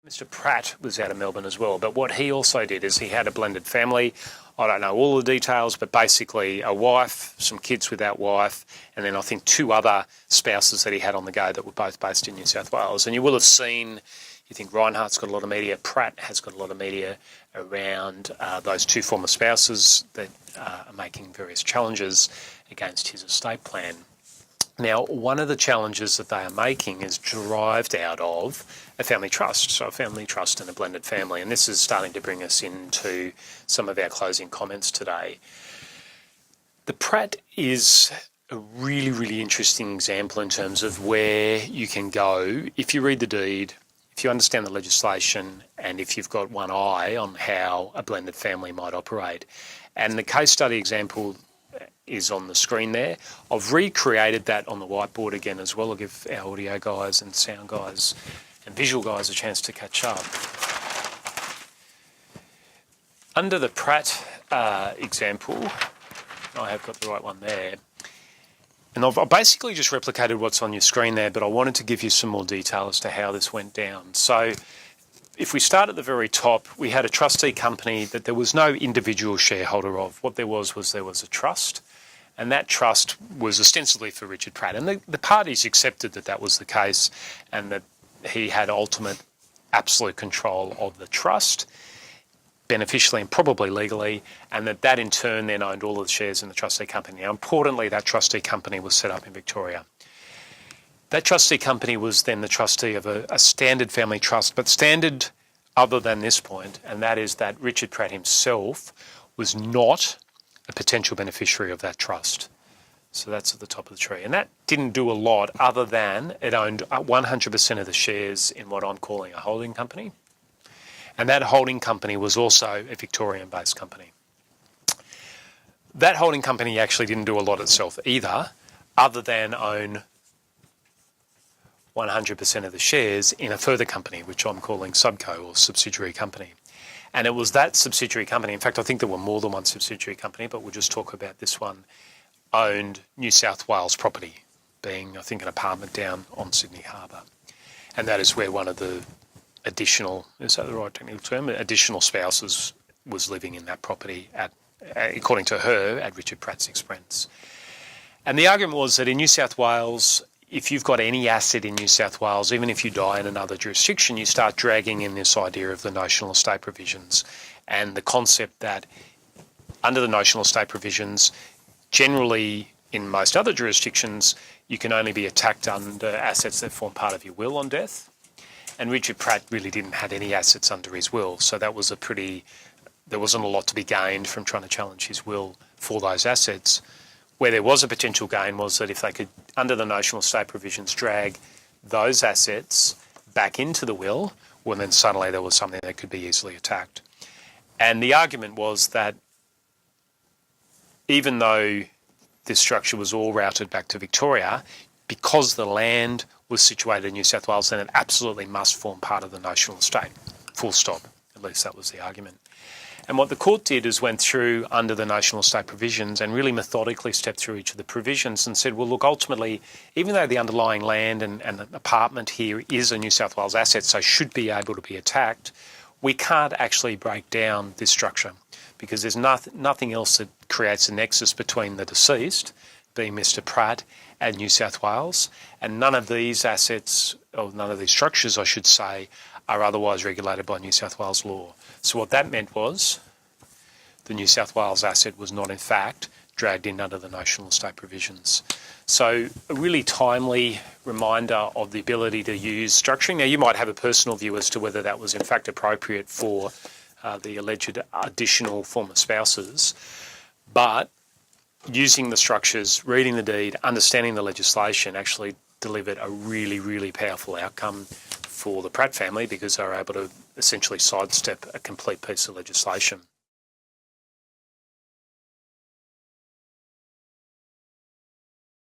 Mr Pratt was out of Melbourne as well, but what he also did is he had a blended family. I don't know all the details, but basically a wife, some kids with that wife, and then I think two other spouses that he had on the go that were both based in New South Wales. And you will have seen, you think Reinhardt's got a lot of media, Pratt has got a lot of media around those two former spouses that are making various challenges against his estate plan. Now, one of the challenges that they are making is derived out of a family trust, so a family trust and a blended family. And this is starting to bring us into some of our closing comments today. The Pratt is a really, really interesting example in terms of where you can go if you read the deed, if you understand the legislation, and if you've got one eye on how a blended family might operate. And the case study example is on the screen there. I've recreated that on the whiteboard again as well. I'll give our audio guys and sound guys and visual guys a chance to catch up. Under the Pratt example, I have got the right one there. And I've basically just replicated what's on your screen there, but I wanted to give you some more detail as to how this went down. So if we start at the very top, we had a trustee company that there was no individual shareholder of. What there was a trust, and that trust was ostensibly for Richard Pratt. And the parties accepted that that was the case and that he had ultimate absolute control of the trust, beneficially and probably legally, and that in turn then owned all of the shares in the trustee company. Now, importantly, that trustee company was set up in Victoria. That trustee company was then the trustee of a standard family trust, but standard other than this point, and that is that Richard Pratt himself was not a potential beneficiary of that trust. So that's at the top of the tree. And that didn't do a lot other than it owned 100% of the shares in what I'm calling a holding company. And that holding company was also a Victorian-based company. That holding company actually didn't do a lot itself either, other than own 100% of the shares in a further company, which I'm calling subco or subsidiary company. And it was that subsidiary company, in fact, I think there were more than one subsidiary company, but we'll just talk about this one, owned New South Wales property, being, I think, an apartment down on Sydney Harbour. And that is where one of the additional, is that the right technical term? Additional spouses was living in that property at, according to her, at Richard Pratt's expense. And the argument was that in New South Wales, if you've got any asset in New South Wales, even if you die in another jurisdiction, you start dragging in this idea of the notional estate provisions and the concept that under the notional estate provisions, generally in most other jurisdictions, you can only be attacked under assets that form part of your will on death. And Richard Pratt really didn't have any assets under his will, so that was there wasn't a lot to be gained from trying to challenge his will for those assets. Where there was a potential gain was that if they could, under the notional estate provisions, drag those assets back into the will, well, then suddenly there was something that could be easily attacked. And the argument was that even though this structure was all routed back to Victoria, because the land was situated in New South Wales, then it absolutely must form part of the notional estate, full stop. At least that was the argument. And what the court did is went through under the notional estate provisions and really methodically stepped through each of the provisions and said, well, look, ultimately, even though the underlying land and the apartment here is a New South Wales asset, so should be able to be attacked, we can't actually break down this structure because there's nothing else that creates a nexus between the deceased, being Mr Pratt, and New South Wales, and none of these assets, or none of these structures, I should say, are otherwise regulated by New South Wales law. So what that meant was the New South Wales asset was not in fact dragged in under the notional estate provisions. So a really timely reminder of the ability to use structuring. Now you might have a personal view as to whether that was in fact appropriate for the alleged additional former spouses, but using the structures, reading the deed, understanding the legislation actually delivered a really, really powerful outcome for the Pratt family because they were able to essentially sidestep a complete piece of legislation.